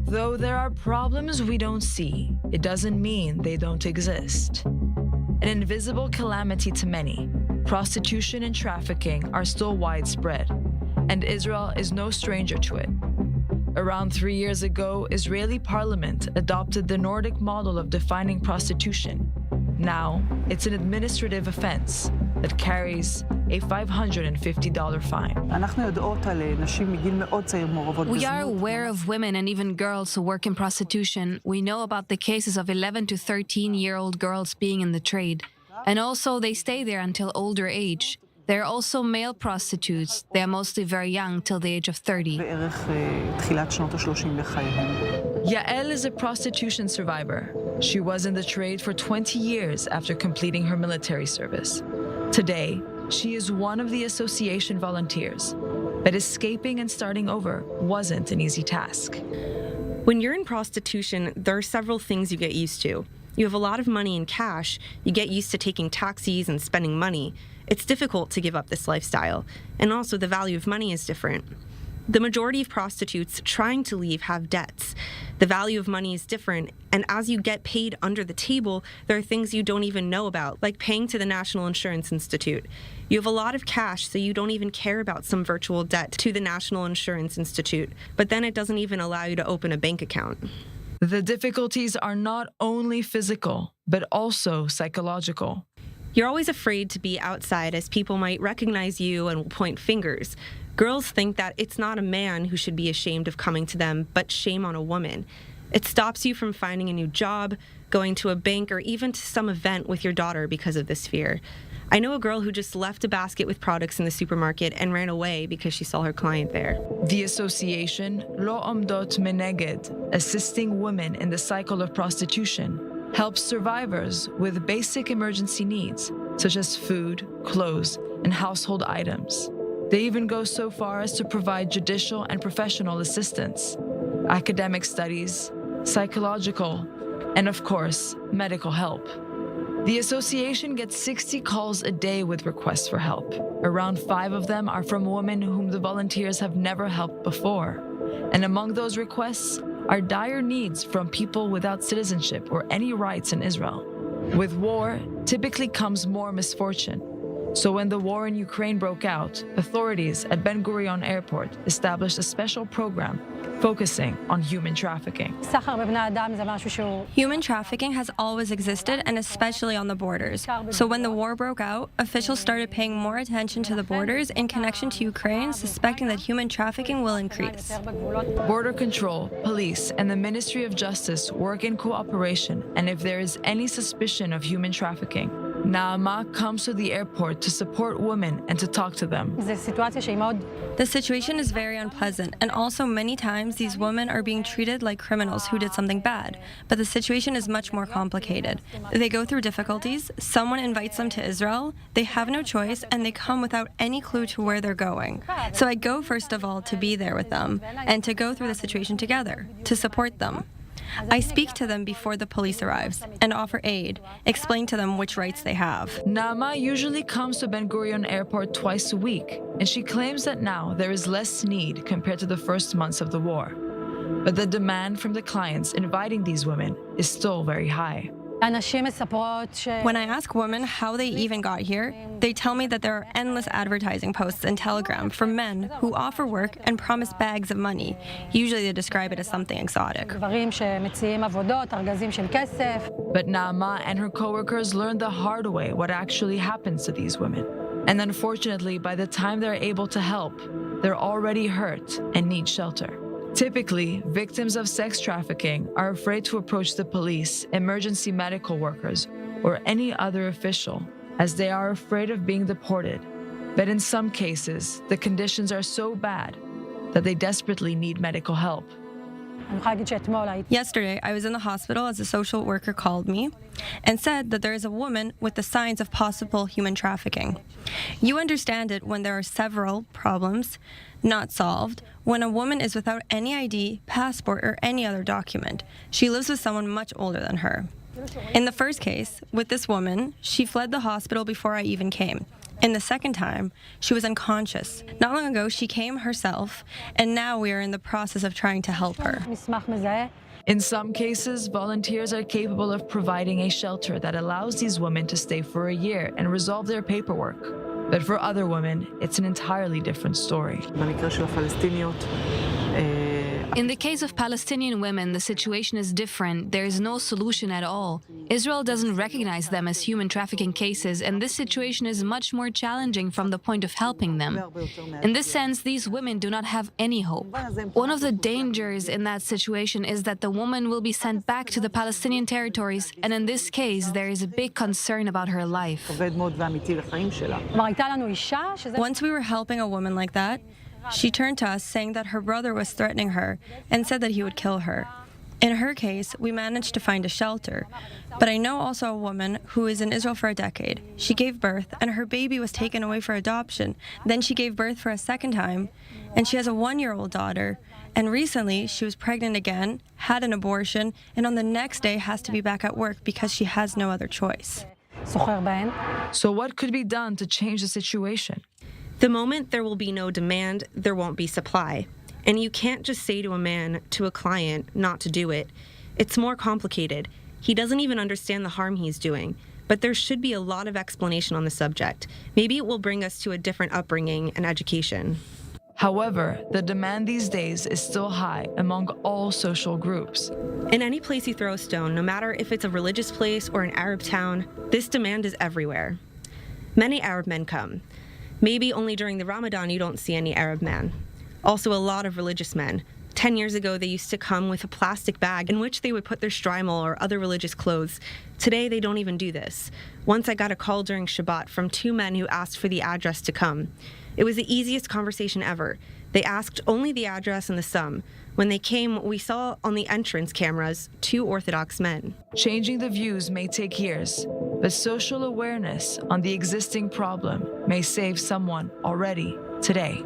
Though there are problems we don't see, it doesn't mean they don't exist. An invisible calamity to many, prostitution and trafficking are still widespread, and Israel is no stranger to it. Around 3 years ago, Israeli parliament adopted the Nordic model of defining prostitution. Now, it's an administrative offense that carries a $550 fine. We are aware of women and even girls who work in prostitution. We know about the cases of 11 to 13-year-old girls being in the trade. And also, they stay there until older age. There are also male prostitutes. They are mostly very young, till the age of 30. Yael is a prostitution survivor. She was in the trade for 20 years after completing her military service. Today, she is one of the association volunteers. But escaping and starting over wasn't an easy task. When you're in prostitution, there are several things you get used to. You have a lot of money in cash. You get used to taking taxis and spending money. It's difficult to give up this lifestyle. And also, the value of money is different. The majority of prostitutes trying to leave have debts. The value of money is different, and as you get paid under the table, there are things you don't even know about, like paying to the National Insurance Institute. You have a lot of cash, so you don't even care about some virtual debt to the National Insurance Institute, but then it doesn't even allow you to open a bank account. The difficulties are not only physical, but also psychological. You're always afraid to be outside, as people might recognize you and will point fingers. Girls think that it's not a man who should be ashamed of coming to them, but shame on a woman. It stops you from finding a new job, going to a bank, or even to some event with your daughter because of this fear. I know a girl who just left a basket with products in the supermarket and ran away because she saw her client there. The association, Lo Omdot Meneged, assisting women in the cycle of prostitution, helps survivors with basic emergency needs, such as food, clothes, and household items. They even go so far as to provide judicial and professional assistance, academic studies, psychological, and of course, medical help. The association gets 60 calls a day with requests for help. Around 5 of them are from women whom the volunteers have never helped before. And among those requests are dire needs from people without citizenship or any rights in Israel. With war, typically comes more misfortune. So when the war in Ukraine broke out, authorities at Ben Gurion Airport established a special program focusing on human trafficking. Human trafficking has always existed, and especially on the borders. So when the war broke out, officials started paying more attention to the borders in connection to Ukraine, suspecting that human trafficking will increase. Border control, police, and the Ministry of Justice work in cooperation, and if there is any suspicion of human trafficking, Naama comes to the airport to support women and to talk to them. The situation is very unpleasant, and also many times these women are being treated like criminals who did something bad. But the situation is much more complicated. They go through difficulties, someone invites them to Israel, they have no choice, and they come without any clue to where they're going. So I go first of all to be there with them, and to go through the situation together, to support them. I speak to them before the police arrives and offer aid, explain to them which rights they have. Naama usually comes to Ben Gurion Airport twice a week, and she claims that now there is less need compared to the first months of the war. But the demand from the clients inviting these women is still very high. When I ask women how they even got here, they tell me that there are endless advertising posts and Telegram from men who offer work and promise bags of money. Usually they describe it as something exotic. But Naama and her coworkers learned the hard way what actually happens to these women. And unfortunately, by the time they're able to help, they're already hurt and need shelter. Typically, victims of sex trafficking are afraid to approach the police, emergency medical workers, or any other official, as they are afraid of being deported. But in some cases, the conditions are so bad that they desperately need medical help. Yesterday, I was in the hospital as a social worker called me and said that there is a woman with the signs of possible human trafficking. You understand it when there are several problems not solved, when a woman is without any ID, passport, or any other document. She lives with someone much older than her. In the first case, with this woman, she fled the hospital before I even came. And the second time, she was unconscious. Not long ago, she came herself, and now we are in the process of trying to help her. In some cases, volunteers are capable of providing a shelter that allows these women to stay for a year and resolve their paperwork. But for other women, it's an entirely different story. במקרה של הפלסטיניות, In the case of Palestinian women, the situation is different. There is no solution at all. Israel doesn't recognize them as human trafficking cases, and this situation is much more challenging from the point of helping them. In this sense, these women do not have any hope. One of the dangers in that situation is that the woman will be sent back to the Palestinian territories, and in this case, there is a big concern about her life. כבד מאוד ואמיתי לחיים שלה. Once we were helping a woman like that, she turned to us saying that her brother was threatening her and said that he would kill her. In her case, we managed to find a shelter. But I know also a woman who is in Israel for a decade. She gave birth and her baby was taken away for adoption. Then she gave birth for a second time, and she has a 1-year-old daughter. And recently, she was pregnant again, had an abortion, and on the next day has to be back at work because she has no other choice. So what could be done to change the situation? The moment there will be no demand, there won't be supply. And you can't just say to a man, to a client, not to do it. It's more complicated. He doesn't even understand the harm he's doing. But there should be a lot of explanation on the subject. Maybe it will bring us to a different upbringing and education. However, the demand these days is still high among all social groups. In any place you throw a stone, no matter if it's a religious place or an Arab town, this demand is everywhere. Many Arab men come. Maybe only during the Ramadan you don't see any Arab men. Also a lot of religious men. 10 years ago, they used to come with a plastic bag in which they would put their shtreimel or other religious clothes. Today, they don't even do this. Once I got a call during Shabbat from 2 men who asked for the address to come. It was the easiest conversation ever. They asked only the address and the sum. When they came, we saw on the entrance cameras 2 Orthodox men. Changing the views may take years, but social awareness on the existing problem may save someone already today.